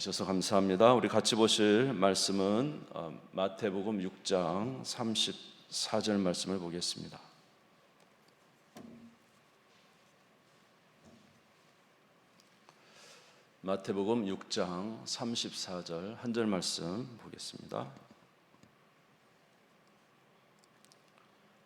주셔서 감사합니다. 우리 같이 보실 말씀은 마태복음 6장 34절 말씀을 보겠습니다. 마태복음 6장 34절 한 절 말씀 보겠습니다.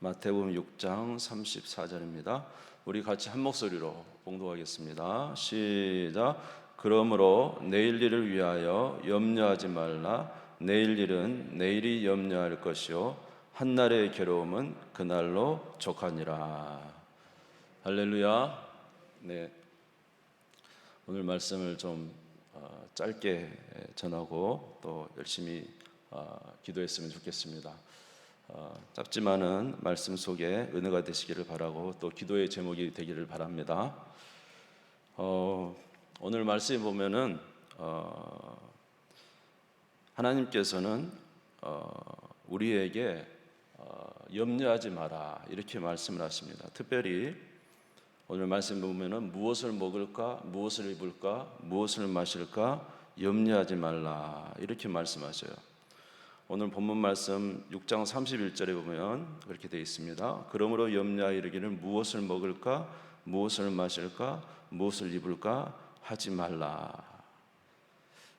마태복음 6장 34절입니다. 우리 같이 한 목소리로 봉독하겠습니다. 시작. 그러므로 내일 일을 위하여 염려하지 말라. 내일 일은 내일이 염려할 것이요 한날의 괴로움은 그날로 족하니라. 할렐루야. 네, 오늘 말씀을 좀 짧게 전하고 또 열심히 기도했으면 좋겠습니다. 짧지만은 말씀 속에 은혜가 되시기를 바라고 또 기도의 제목이 되기를 바랍니다. 오늘 말씀에 보면은 하나님께서는 우리에게 염려하지 마라 이렇게 말씀을 하십니다. 특별히 오늘 말씀 보면은 무엇을 먹을까, 무엇을 입을까, 무엇을 마실까 염려하지 말라 이렇게 말씀하셔요. 오늘 본문 말씀 6장 31절에 보면 그렇게 되어 있습니다. 그러므로 염려하여 이르기를 무엇을 먹을까, 무엇을 마실까, 무엇을 입을까 하지 말라.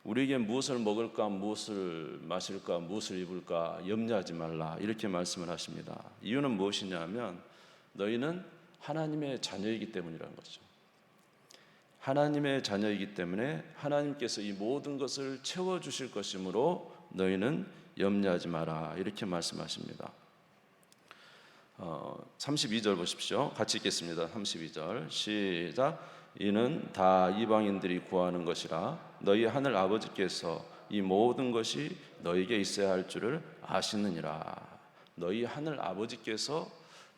우리에게 무엇을 먹을까, 무엇을 마실까, 무엇을 입을까 염려하지 말라 이렇게 말씀을 하십니다. 이유는 무엇이냐면 너희는 하나님의 자녀이기 때문이라는 거죠. 하나님의 자녀이기 때문에 하나님께서 이 모든 것을 채워주실 것이므로 너희는 염려하지 마라 이렇게 말씀하십니다. 32절 보십시오. 같이 읽겠습니다. 32절 시작. 이는 다 이방인들이 구하는 것이라 너희 하늘 아버지께서 이 모든 것이 너희에게 있어야 할 줄을 아시느니라. 너희 하늘 아버지께서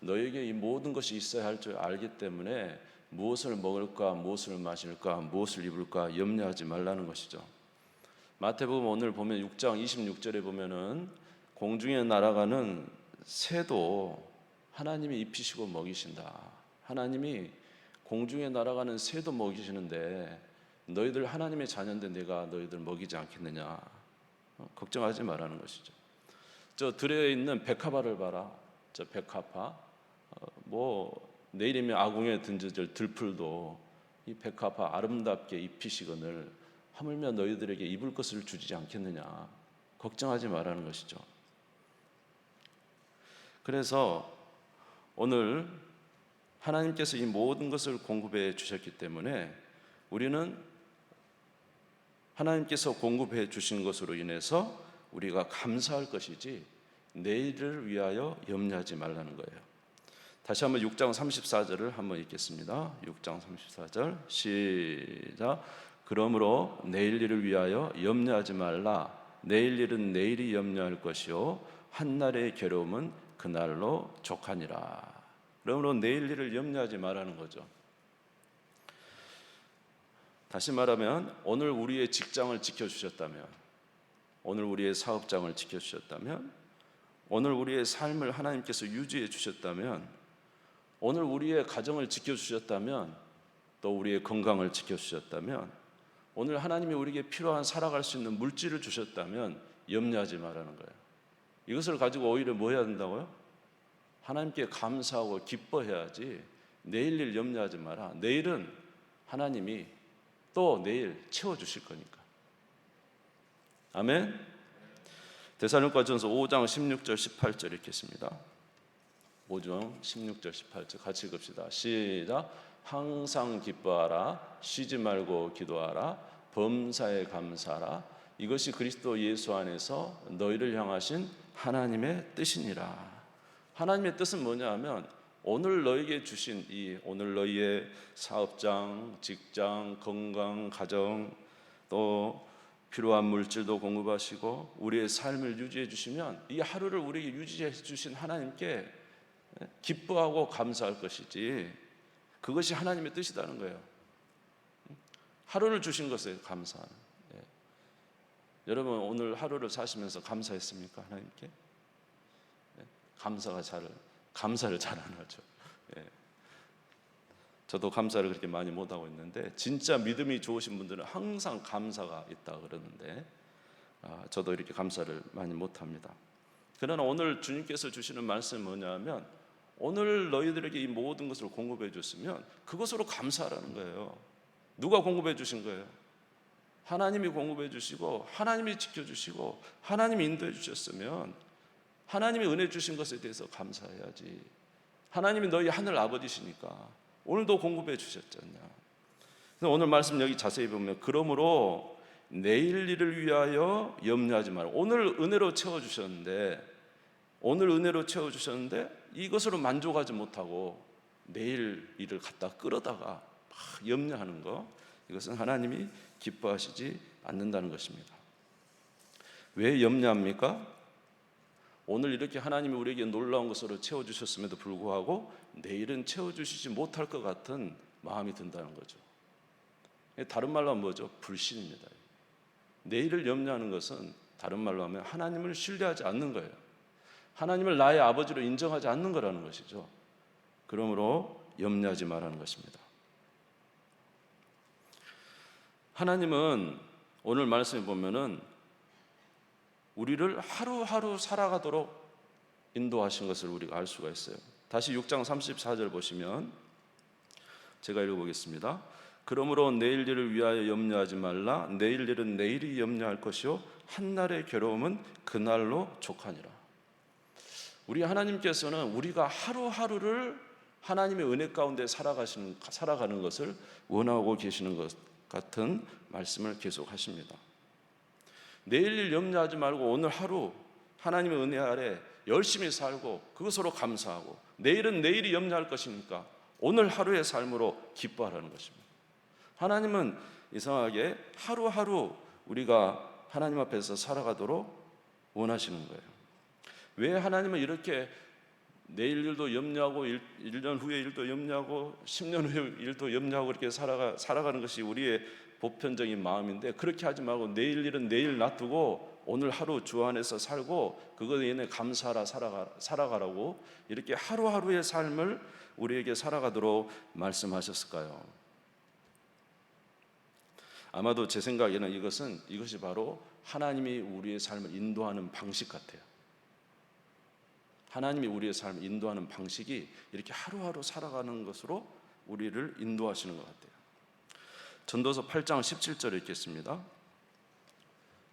너희에게 이 모든 것이 있어야 할 줄 알기 때문에 무엇을 먹을까, 무엇을 마실까, 무엇을 입을까 염려하지 말라는 것이죠. 마태복음 오늘 보면 6장 26절에 보면은 공중에 날아가는 새도 하나님이 입히시고 먹이신다. 하나님이 공중에 날아가는 새도 먹이시는데 너희들 하나님의 자녀인데 내가 너희들 먹이지 않겠느냐. 걱정하지 말라는 것이죠. 저 들에 있는 백합화를 봐라. 저 백합화. 내일이면 아궁이에 던져질 들풀도 이 백합화 아름답게 입히시거늘 하물며 너희들에게 입을 것을 주지 않겠느냐. 걱정하지 말라는 것이죠. 그래서 오늘 하나님께서 이 모든 것을 공급해 주셨기 때문에 우리는 하나님께서 공급해 주신 것으로 인해서 우리가 감사할 것이지 내일을 위하여 염려하지 말라는 거예요. 다시 한번 6장 34절을 한번 읽겠습니다. 6장 34절 시작. 그러므로 내일 일을 위하여 염려하지 말라. 내일 일은 내일이 염려할 것이요 한날의 괴로움은 그날로 족하니라. 그러므로 내일 일을 염려하지 말라는 거죠. 다시 말하면 오늘 우리의 직장을 지켜주셨다면, 오늘 우리의 사업장을 지켜주셨다면, 오늘 우리의 삶을 하나님께서 유지해 주셨다면, 오늘 우리의 가정을 지켜주셨다면, 또 우리의 건강을 지켜주셨다면, 오늘 하나님이 우리에게 필요한 살아갈 수 있는 물질을 주셨다면 염려하지 말라는 거예요. 이것을 가지고 오히려 뭐 해야 된다고요? 하나님께 감사하고 기뻐해야지 내일 일 염려하지 마라. 내일은 하나님이 또 내일 채워주실 거니까. 아멘. 데살로니가전서 5장 16절 18절 읽겠습니다. 5장 16절 18절 같이 읽읍시다. 시작. 항상 기뻐하라. 쉬지 말고 기도하라. 범사에 감사하라. 이것이 그리스도 예수 안에서 너희를 향하신 하나님의 뜻이니라. 하나님의 뜻은 뭐냐 하면 오늘 너에게 주신 이 오늘 너희의 사업장, 직장, 건강, 가정 또 필요한 물질도 공급하시고 우리의 삶을 유지해 주시면 이 하루를 우리에게 유지해 주신 하나님께 기뻐하고 감사할 것이지 그것이 하나님의 뜻이라는 거예요. 하루를 주신 것에 감사하는. 여러분 오늘 하루를 사시면서 감사했습니까? 하나님께? 감사를 잘 안 하죠. 저도 감사를 그렇게 많이 못하고 있는데 진짜 믿음이 좋으신 분들은 항상 감사가 있다 그러는데 저도 이렇게 감사를 많이 못합니다. 그러나 오늘 주님께서 주시는 말씀은 뭐냐면 오늘 너희들에게 이 모든 것을 공급해 줬으면 그것으로 감사하라는 거예요. 누가 공급해 주신 거예요? 하나님이 공급해 주시고 하나님이 지켜주시고 하나님이 인도해 주셨으면 하나님이 은혜 주신 것에 대해서 감사해야지. 하나님이 너희 하늘 아버지시니까 오늘도 공급해 주셨잖냐. 그래서 오늘 말씀 여기 자세히 보면 그러므로 내일 일을 위하여 염려하지 말고 오늘 은혜로 채워주셨는데 이것으로 만족하지 못하고 내일 일을 갖다 끌어다가 막 염려하는 거, 이것은 하나님이 기뻐하시지 않는다는 것입니다. 왜 염려합니까? 오늘 이렇게 하나님이 우리에게 놀라운 것으로 채워주셨음에도 불구하고 내일은 채워주시지 못할 것 같은 마음이 든다는 거죠. 다른 말로 하면 뭐죠? 불신입니다. 내일을 염려하는 것은 다른 말로 하면 하나님을 신뢰하지 않는 거예요. 하나님을 나의 아버지로 인정하지 않는 거라는 것이죠. 그러므로 염려하지 말라는 것입니다. 하나님은 오늘 말씀에 보면은 우리를 하루하루 살아가도록 인도하신 것을 우리가 알 수가 있어요. 다시 6장 34절 보시면 제가 읽어보겠습니다. 그러므로 내일 일을 위하여 염려하지 말라. 내일 일은 내일이 염려할 것이요 한날의 괴로움은 그날로 족하니라. 우리 하나님께서는 우리가 하루하루를 하나님의 은혜 가운데 살아가는 것을 원하고 계시는 것 같은 말씀을 계속 하십니다. 내일 일 염려하지 말고 오늘 하루 하나님의 은혜 아래 열심히 살고 그것으로 감사하고 내일은 내일이 염려할 것이니까 오늘 하루의 삶으로 기뻐하라는 것입니다. 하나님은 이상하게 하루하루 우리가 하나님 앞에서 살아가도록 원하시는 거예요. 왜 하나님은 이렇게 내일 일도 염려하고 1년 후의 일도 염려하고 10년 후의 일도 염려하고 이렇게 살아가는 것이 우리의 보편적인 마음인데, 그렇게 하지 말고 내일 일은 내일 놔두고 오늘 하루 주 안에서 살고 그것에 인해 감사하라 살아가라고 이렇게 하루하루의 삶을 우리에게 살아가도록 말씀하셨을까요? 아마도 제 생각에는 이것이 바로 하나님이 우리의 삶을 인도하는 방식 같아요. 하나님이 우리의 삶을 인도하는 방식이 이렇게 하루하루 살아가는 것으로 우리를 인도하시는 것 같아요. 전도서 8장 17절에 읽겠습니다.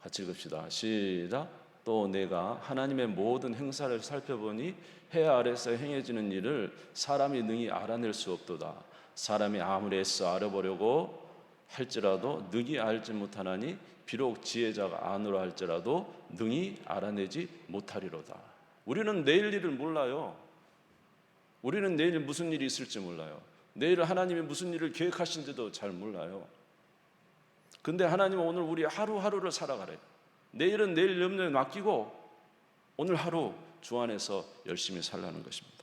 같이 읽읍시다. 시작. 또 내가 하나님의 모든 행사를 살펴보니 해 아래서 행해지는 일을 사람이 능히 알아낼 수 없도다. 사람이 아무리 애써 알아보려고 할지라도 능히 알지 못하나니 비록 지혜자가 아노라 할지라도 능히 알아내지 못하리로다. 우리는 내일 일을 몰라요. 우리는 내일 무슨 일이 있을지 몰라요. 내일 하나님이 무슨 일을 계획하신지도 잘 몰라요. 근데 하나님은 오늘 우리 하루하루를 살아가래요. 내일은 내일 염려에 맡기고 오늘 하루 주 안에서 열심히 살라는 것입니다.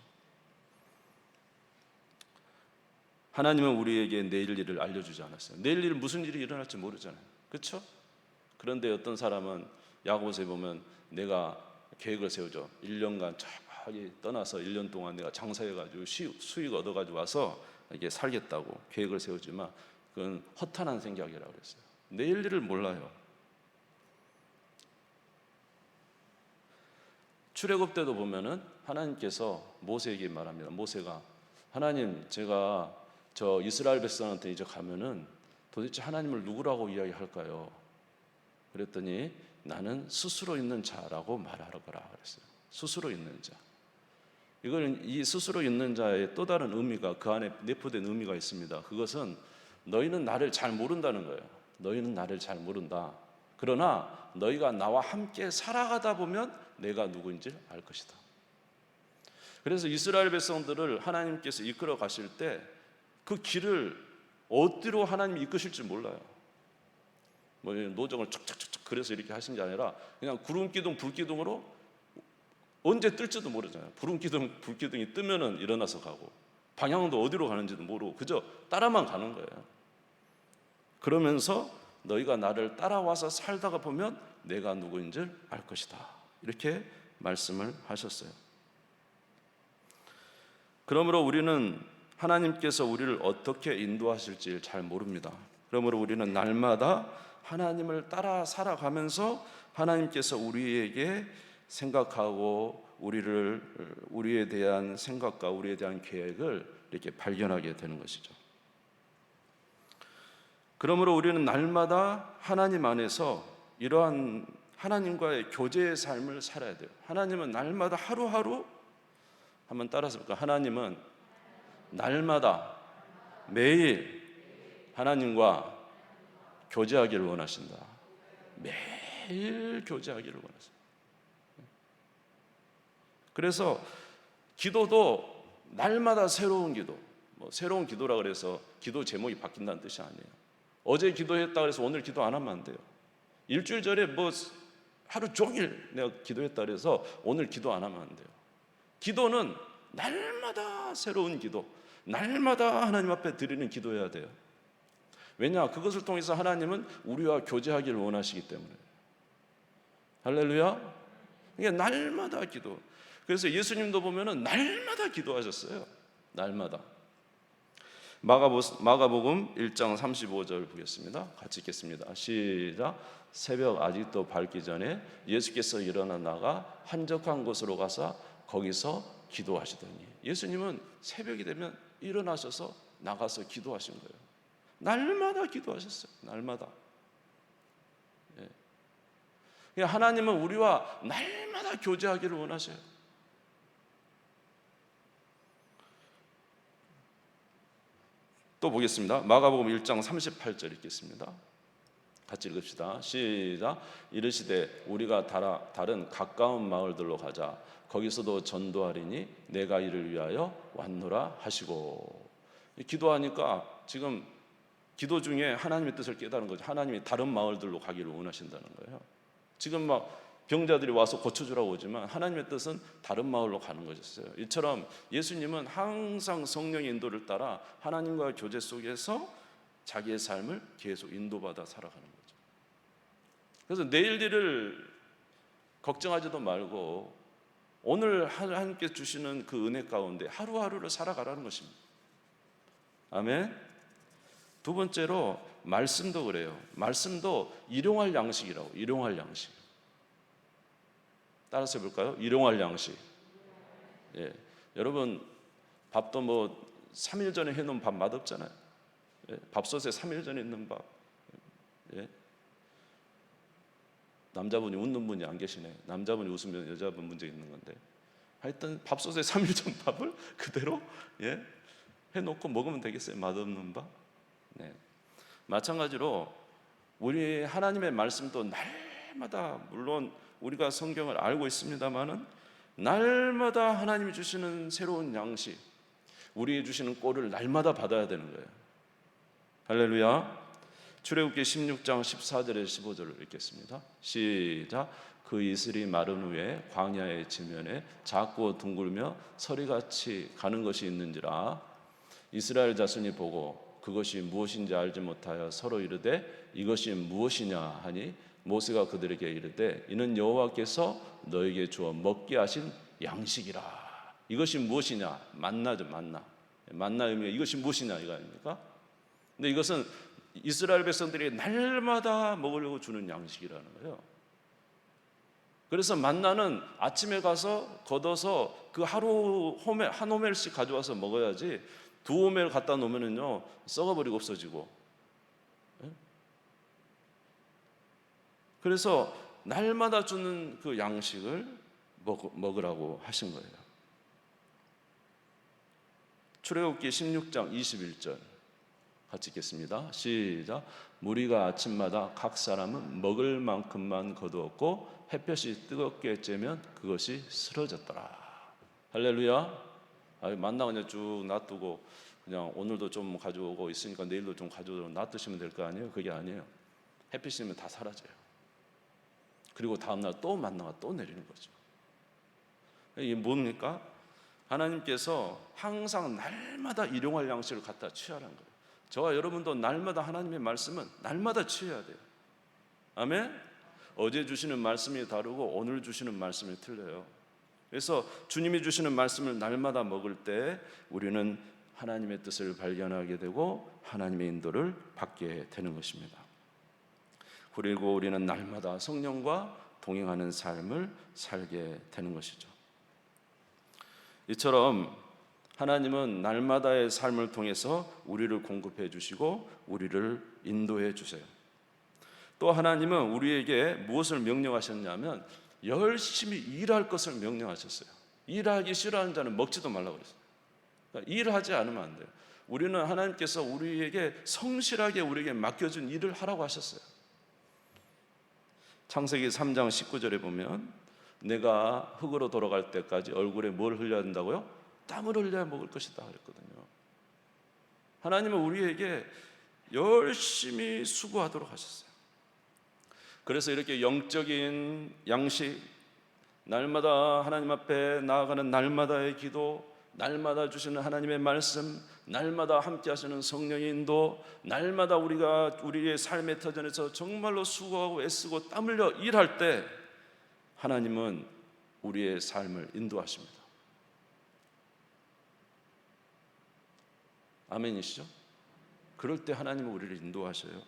하나님은 우리에게 내일 일을 알려주지 않았어요. 내일 일 무슨 일이 일어날지 모르잖아요. 그렇죠? 그런데 어떤 사람은 야고보서에 보면 내가 계획을 세우죠. 1년간 저기 떠나서 1년 동안 내가 장사해가지고 수익 얻어가지고 와서 이게 살겠다고 계획을 세우지만 그건 허탄한 생각이라고 그랬어요. 내일 일을 몰라요. 출애굽 때도 보면은 하나님께서 모세에게 말합니다. 모세가 하나님, 제가 저 이스라엘 백성한테 이제 가면은 도대체 하나님을 누구라고 이야기할까요? 그랬더니 나는 스스로 있는 자라고 말하라 그랬어요. 스스로 있는 자. 이거는 이 스스로 있는 자의 또 다른 의미가 그 안에 내포된 의미가 있습니다. 그것은 너희는 나를 잘 모른다는 거예요. 너희는 나를 잘 모른다. 그러나 너희가 나와 함께 살아가다 보면 내가 누구인지 알 것이다. 그래서 이스라엘 백성들을 하나님께서 이끌어 가실 때 그 길을 어디로 하나님이 이끄실지 몰라요. 뭐 노정을 척척척 그래서 이렇게 하신 게 아니라 그냥 구름기둥 불기둥으로 언제 뜰지도 모르잖아요. 구름기둥 불기둥이 뜨면은 일어나서 가고 방향도 어디로 가는지도 모르고 그저 따라만 가는 거예요. 그러면서 너희가 나를 따라와서 살다가 보면 내가 누구인지 알 것이다. 이렇게 말씀을 하셨어요. 그러므로 우리는 하나님께서 우리를 어떻게 인도하실지 잘 모릅니다. 그러므로 우리는 날마다 하나님을 따라 살아가면서 하나님께서 우리에게 생각하고 우리에 대한 생각과 우리에 대한 계획을 이렇게 발견하게 되는 것이죠. 그러므로 우리는 날마다 하나님 안에서 이러한 하나님과의 교제의 삶을 살아야 돼요. 하나님은 날마다 하루하루, 한번 따라서 볼까요? 하나님은 날마다 매일 하나님과 교제하기를 원하신다. 매일 교제하기를 원하신다. 그래서 기도도 날마다 새로운 기도, 새로운 기도라 그래서 기도 제목이 바뀐다는 뜻이 아니에요. 어제 기도했다 그래서 오늘 기도 안 하면 안 돼요. 일주일 전에 하루 종일 내가 기도했다 그래서 오늘 기도 안 하면 안 돼요. 기도는 날마다 새로운 기도, 날마다 하나님 앞에 드리는 기도해야 돼요. 왜냐? 그것을 통해서 하나님은 우리와 교제하기를 원하시기 때문에. 할렐루야. 이게 날마다 기도. 그래서 예수님도 보면은 날마다 기도하셨어요. 날마다. 마가복음 1장 35절 보겠습니다. 같이 읽겠습니다. 시작. 새벽 아직도 밝기 전에 예수께서 일어나 나가 한적한 곳으로 가서 거기서 기도하시더니, 예수님은 새벽이 되면 일어나셔서 나가서 기도하신 거예요. 날마다 기도하셨어요. 날마다. 예. 하나님은 우리와 날마다 교제하기를 원하셔요. 또 보겠습니다. 마가복음 1장 38절 읽겠습니다. 같이 읽읍시다. 시작. 이르시되 우리가 다른 가까운 마을들로 가자. 거기서도 전도하리니 내가 이를 위하여 왔노라 하시고. 기도하니까 지금 기도 중에 하나님의 뜻을 깨달은 거죠. 하나님이 다른 마을들로 가기를 원하신다는 거예요. 지금 병자들이 와서 고쳐주라고 오지만 하나님의 뜻은 다른 마을로 가는 것이었어요. 이처럼 예수님은 항상 성령의 인도를 따라 하나님과 교제 속에서 자기의 삶을 계속 인도받아 살아가는 거죠. 그래서 내일 일을 걱정하지도 말고 오늘 하나님께 주시는 그 은혜 가운데 하루하루를 살아가라는 것입니다. 아멘. 두 번째로 말씀도 그래요. 말씀도 일용할 양식이라고. 일용할 양식. 따라서 해볼까요? 일용할 양식. 예. 여러분 밥도 3일 전에 해놓은 밥 맛없잖아요. 예. 밥솥에 3일 전에 있는 밥. 예. 남자분이 웃는 분이 안 계시네. 남자분이 웃으면 여자분 문제 있는 건데. 하여튼 밥솥에 3일 전 밥을 그대로 해놓고 먹으면 되겠어요? 맛없는 밥. 네. 마찬가지로 우리 하나님의 말씀도 날마다, 물론 우리가 성경을 알고 있습니다만은 날마다 하나님이 주시는 새로운 양식, 우리에게 주시는 꼴을 날마다 받아야 되는 거예요. 할렐루야. 출애굽기 16장 14절에 15절을 읽겠습니다. 시작. 그 이슬이 마른 후에 광야의 지면에 작고 둥글며 서리같이 가는 것이 있는지라. 이스라엘 자손이 보고 그것이 무엇인지 알지 못하여 서로 이르되 이것이 무엇이냐 하니 모세가 그들에게 이르되 이는 여호와께서 너에게 주어 먹게 하신 양식이라. 이것이 무엇이냐? 만나죠. 만나의 의미가 이것이 무엇이냐 이거 아닙니까? 근데 이것은 이스라엘 백성들이 날마다 먹으려고 주는 양식이라는 거예요. 그래서 만나는 아침에 가서 걷어서 그 하루 한 호멜씩 가져와서 먹어야지, 2호멜 갖다 놓으면은요 썩어버리고 없어지고. 그래서 날마다 주는 그 양식을 먹으라고 하신 거예요. 출애굽기 16장 21절 같이 읽겠습니다. 시작. 무리가 아침마다 각 사람은 먹을 만큼만 거두었고 햇볕이 뜨겁게 쬐면 그것이 쓰러졌더라. 할렐루야. 만나 그냥 쭉 놔두고 그냥 오늘도 좀 가져오고 있으니까 내일도 좀 가져오고 놔두시면 될 거 아니에요? 그게 아니에요. 햇빛이면 다 사라져요. 그리고 다음날 또 만나가 또 내리는 거죠. 이게 뭡니까? 하나님께서 항상 날마다 일용할 양식을 갖다 취하라는 거예요. 저와 여러분도 날마다 하나님의 말씀은 날마다 취해야 돼요. 아멘? 어제 주시는 말씀이 다르고 오늘 주시는 말씀이 틀려요. 그래서 주님이 주시는 말씀을 날마다 먹을 때 우리는 하나님의 뜻을 발견하게 되고 하나님의 인도를 받게 되는 것입니다. 그리고 우리는 날마다 성령과 동행하는 삶을 살게 되는 것이죠. 이처럼 하나님은 날마다의 삶을 통해서 우리를 공급해 주시고 우리를 인도해 주세요. 또 하나님은 우리에게 무엇을 명령하셨냐면 열심히 일할 것을 명령하셨어요. 일하기 싫어하는 자는 먹지도 말라고 그랬어요. 그러니까 일하지 않으면 안 돼요. 우리는 하나님께서 우리에게 성실하게 우리에게 맡겨준 일을 하라고 하셨어요. 창세기 3장 19절에 보면 내가 흙으로 돌아갈 때까지 얼굴에 뭘 흘려야 한다고요? 땀을 흘려야 먹을 것이다 그랬거든요. 하나님은 우리에게 열심히 수고하도록 하셨어요. 그래서 이렇게 영적인 양식, 날마다 하나님 앞에 나아가는 날마다의 기도, 날마다 주시는 하나님의 말씀, 날마다 함께 하시는 성령의 인도, 날마다 우리가 우리의 삶의 터전에서 정말로 수고하고 애쓰고 땀 흘려 일할 때 하나님은 우리의 삶을 인도하십니다. 아멘이시죠? 그럴 때 하나님은 우리를 인도하셔요.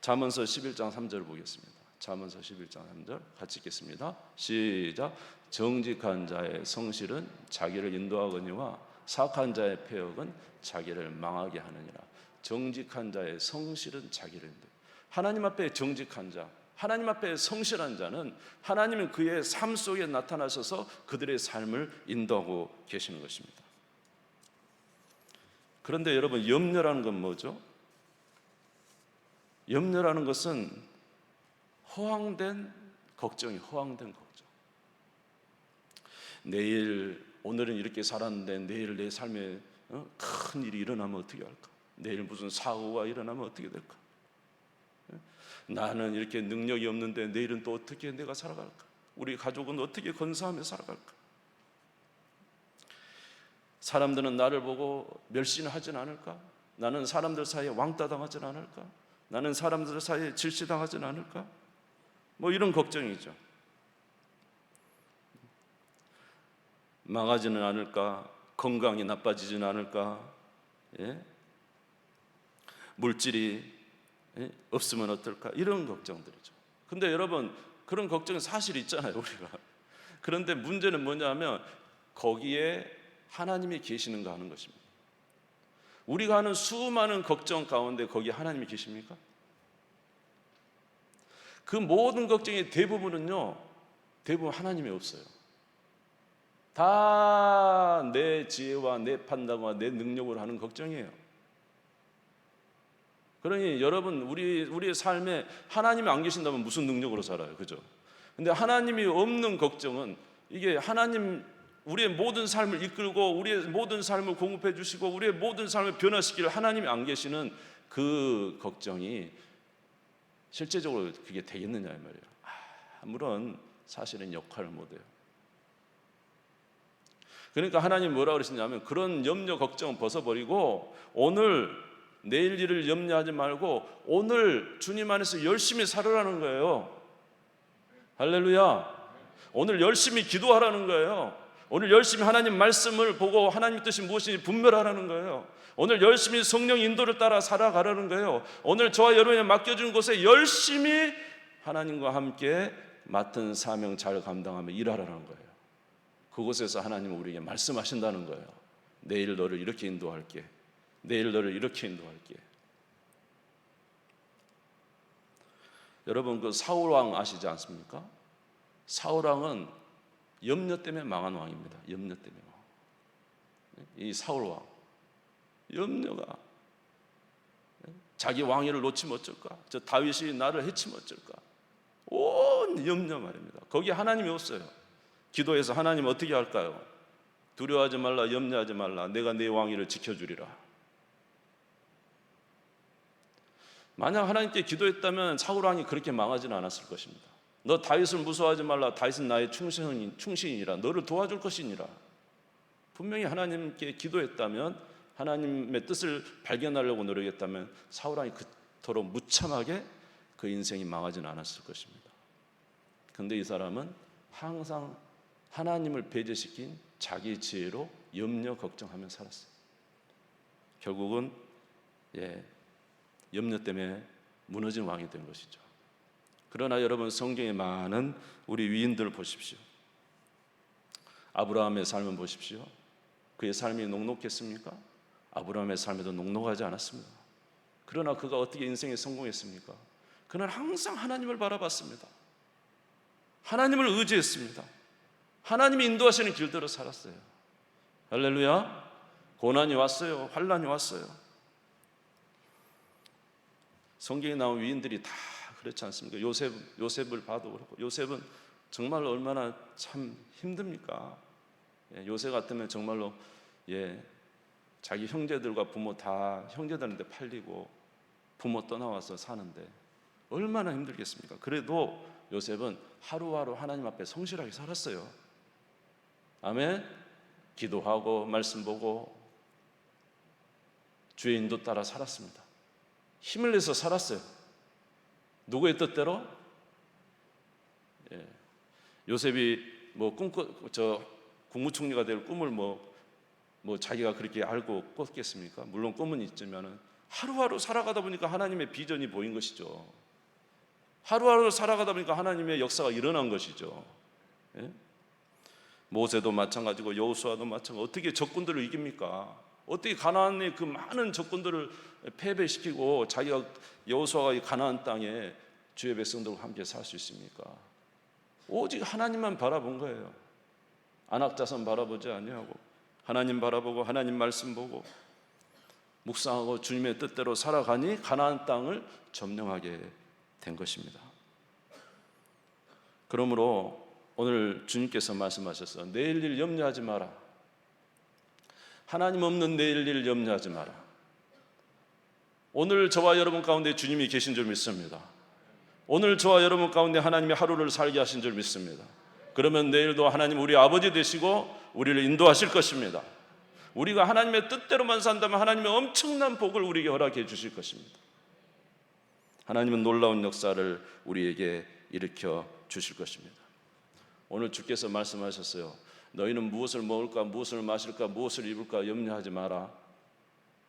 잠언서 11장 3절 보겠습니다. 잠언서 11장 3절 같이 읽겠습니다. 시작. 정직한 자의 성실은 자기를 인도하거니와 사악한 자의 패역은 자기를 망하게 하느니라. 정직한 자의 성실은 자기를 인도해. 하나님 앞에 정직한 자, 하나님 앞에 성실한 자는 하나님은 그의 삶 속에 나타나셔서 그들의 삶을 인도하고 계시는 것입니다. 그런데 여러분, 염려라는 건 뭐죠? 염려라는 것은 허황된 걱정이 허황된 걱정. 내일, 오늘은 이렇게 살았는데 내일 내 삶에 큰 일이 일어나면 어떻게 할까? 내일 무슨 사고가 일어나면 어떻게 될까? 나는 이렇게 능력이 없는데 내일은 또 어떻게 내가 살아갈까? 우리 가족은 어떻게 건사하며 살아갈까? 사람들은 나를 보고 멸시하진 않을까? 나는 사람들 사이에 왕따 당하진 않을까? 나는 사람들 사이에 질시당하진 않을까? 뭐 이런 걱정이죠. 망하지는 않을까? 건강이 나빠지지는 않을까? 예? 물질이 없으면 어떨까? 이런 걱정들이죠. 근데 여러분, 그런 걱정은 사실 있잖아요, 우리가. 그런데 문제는 뭐냐면 거기에 하나님이 계시는가 하는 것입니다. 우리가 하는 수많은 걱정 가운데 거기에 하나님이 계십니까? 그 모든 걱정의 대부분 하나님이 없어요. 다 내 지혜와 내 판단과 내 능력으로 하는 걱정이에요. 그러니 여러분, 우리의 삶에 하나님이 안 계신다면 무슨 능력으로 살아요? 그죠? 근데 하나님이 없는 걱정은 이게 하나님 우리의 모든 삶을 이끌고 우리의 모든 삶을 공급해 주시고 우리의 모든 삶을 변화시킬 하나님이 안 계시는 그 걱정이 실제적으로 그게 되겠느냐 이 말이에요. 아무런 사실은 역할을 못해요. 그러니까 하나님 뭐라고 그러시냐면 그런 염려 걱정은 벗어버리고 오늘 내일 일을 염려하지 말고 오늘 주님 안에서 열심히 살으라는 거예요. 할렐루야. 오늘 열심히 기도하라는 거예요. 오늘 열심히 하나님 말씀을 보고 하나님 뜻이 무엇인지 분별하라는 거예요. 오늘 열심히 성령 인도를 따라 살아가라는 거예요. 오늘 저와 여러분이 맡겨준 곳에 열심히 하나님과 함께 맡은 사명 잘 감당하며 일하라는 거예요. 그곳에서 하나님은 우리에게 말씀하신다는 거예요. 내일 너를 이렇게 인도할게. 내일 너를 이렇게 인도할게. 여러분, 그 사울왕 아시지 않습니까? 사울왕은 염려 때문에 망한 왕입니다. 염려 때문에 망. 이 사울왕 염려가 자기 왕위를 놓치면 어쩔까? 저 다윗이 나를 해치면 어쩔까? 온 염려 말입니다. 거기에 하나님이 없어요. 기도해서 하나님 어떻게 할까요? 두려워하지 말라, 염려하지 말라. 내가 내 왕위를 지켜주리라. 만약 하나님께 기도했다면 사울 왕이 그렇게 망하지는 않았을 것입니다. 너 다윗을 무서워하지 말라. 다윗은 나의 충신이라. 너를 도와줄 것이니라. 분명히 하나님께 기도했다면, 하나님의 뜻을 발견하려고 노력했다면 사울 왕이 그토록 무참하게 그 인생이 망하지는 않았을 것입니다. 그런데 이 사람은 항상 하나님을 배제시킨 자기 지혜로 염려 걱정하며 살았어요. 결국은 염려 때문에 무너진 왕이 된 것이죠. 그러나 여러분, 성경에 많은 우리 위인들을 보십시오. 아브라함의 삶을 보십시오. 그의 삶이 녹록했습니까? 아브라함의 삶에도 녹록하지 않았습니다. 그러나 그가 어떻게 인생에 성공했습니까? 그는 항상 하나님을 바라봤습니다. 하나님을 의지했습니다. 하나님이 인도하시는 길대로 살았어요. 할렐루야. 고난이 왔어요. 환난이 왔어요. 성경에 나온 위인들이 다 그렇지 않습니까? 요셉을 봐도 그렇고, 요셉은 정말 얼마나 참 힘듭니까? 요셉 같으면 정말로 자기 형제들과 부모 다 형제들한테 팔리고 부모 떠나와서 사는데 얼마나 힘들겠습니까? 그래도 요셉은 하루하루 하나님 앞에 성실하게 살았어요. 아멘. 기도하고 말씀 보고 주의 인도 따라 살았습니다. 힘을 내서 살았어요. 누구의 뜻대로? 요셉이 국무총리가 될 꿈을 자기가 그렇게 알고 꿨겠습니까? 물론 꿈은 있지만은 하루하루 살아가다 보니까 하나님의 비전이 보인 것이죠. 하루하루 살아가다 보니까 하나님의 역사가 일어난 것이죠. 모세도 마찬가지고 여호수아도 마찬가지고, 어떻게 적군들을 이깁니까? 어떻게 가나안의 그 많은 적군들을 패배시키고 자기가, 여호수아가 이 가나안 땅에 주의 백성들과 함께 살 수 있습니까? 오직 하나님만 바라본 거예요. 안악자선 바라보지 아니하고 하나님 바라보고 하나님 말씀 보고 묵상하고 주님의 뜻대로 살아가니 가나안 땅을 점령하게 된 것입니다. 그러므로 오늘 주님께서 말씀하셨어요. 내일 일 염려하지 마라. 하나님 없는 내일 일 염려하지 마라. 오늘 저와 여러분 가운데 주님이 계신 줄 믿습니다. 오늘 저와 여러분 가운데 하나님이 하루를 살게 하신 줄 믿습니다. 그러면 내일도 하나님 우리 아버지 되시고 우리를 인도하실 것입니다. 우리가 하나님의 뜻대로만 산다면 하나님의 엄청난 복을 우리에게 허락해 주실 것입니다. 하나님은 놀라운 역사를 우리에게 일으켜 주실 것입니다. 오늘 주께서 말씀하셨어요. 너희는 무엇을 먹을까, 무엇을 마실까, 무엇을 입을까 염려하지 마라.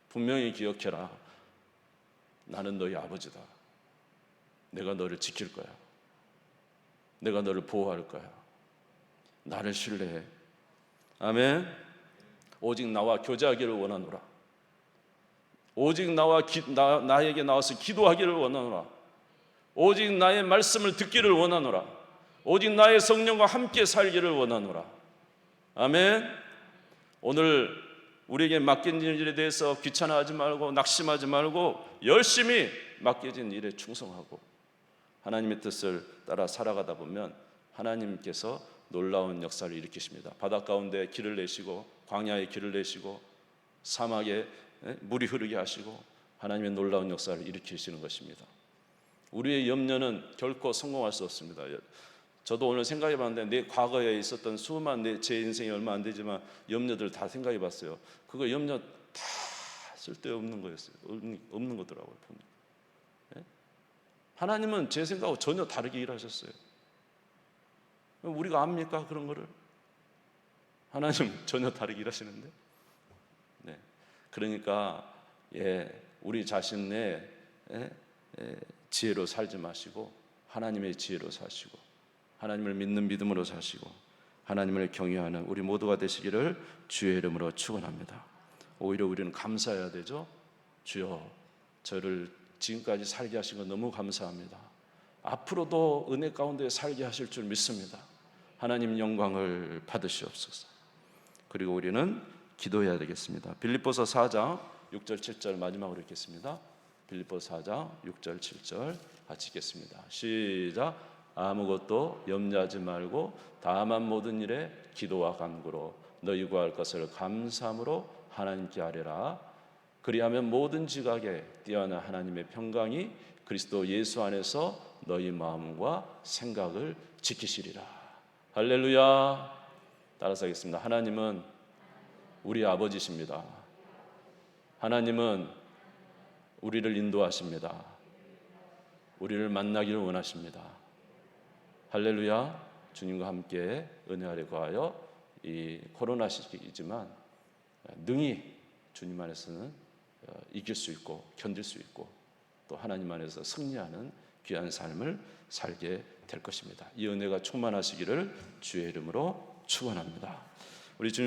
분명히 기억해라. 나는 너희 아버지다. 내가 너를 지킬 거야. 내가 너를 보호할 거야. 나를 신뢰해. 아멘. 오직 나와 교제하기를 원하노라. 오직 나에게 나와서 기도하기를 원하노라. 오직 나의 말씀을 듣기를 원하노라. 오직 나의 성령과 함께 살기를 원하노라. 아멘. 오늘 우리에게 맡겨진 일에 대해서 귀찮아하지 말고 낙심하지 말고 열심히 맡겨진 일에 충성하고 하나님의 뜻을 따라 살아가다 보면 하나님께서 놀라운 역사를 일으키십니다. 바다 가운데 길을 내시고 광야에 길을 내시고 사막에 물이 흐르게 하시고 하나님의 놀라운 역사를 일으키시는 것입니다. 우리의 염려는 결코 성공할 수 없습니다. 저도 오늘 생각해 봤는데 내 과거에 있었던 수많은 제 인생이 얼마 안 되지만 염려들 다 생각해 봤어요. 그거 염려 다 쓸데없는 거였어요. 없는 거더라고요. 하나님은 제 생각하고 전혀 다르게 일하셨어요. 우리가 압니까? 그런 거를? 하나님 전혀 다르게 일하시는데. 그러니까 우리 자신의 지혜로 살지 마시고 하나님의 지혜로 사시고 하나님을 믿는 믿음으로 사시고 하나님을 경외하는 우리 모두가 되시기를 주의 이름으로 축원합니다. 오히려 우리는 감사해야 되죠. 주여, 저를 지금까지 살게 하신 것 너무 감사합니다. 앞으로도 은혜 가운데 살게 하실 줄 믿습니다. 하나님 영광을 받으시옵소서. 그리고 우리는 기도해야 되겠습니다. 빌립보서 4장 6절 7절 마지막으로 읽겠습니다. 빌립보서 4장 6절 7절 같이 읽겠습니다. 시작. 아무것도 염려하지 말고 다만 모든 일에 기도와 간구로 너희 구할 것을 감사함으로 하나님께 아뢰라. 그리하면 모든 지각에 뛰어난 하나님의 평강이 그리스도 예수 안에서 너희 마음과 생각을 지키시리라. 할렐루야. 따라서 하겠습니다. 하나님은 우리 아버지십니다. 하나님은 우리를 인도하십니다. 우리를 만나기를 원하십니다. 할렐루야. 주님과 함께 은혜 아래 거하여 이 코로나 시기이지만 능히 주님 안에서는 이길 수 있고 견딜 수 있고 또 하나님 안에서 승리하는 귀한 삶을 살게 될 것입니다. 이 은혜가 충만하시기를 주의 이름으로 축원합니다. 우리 주님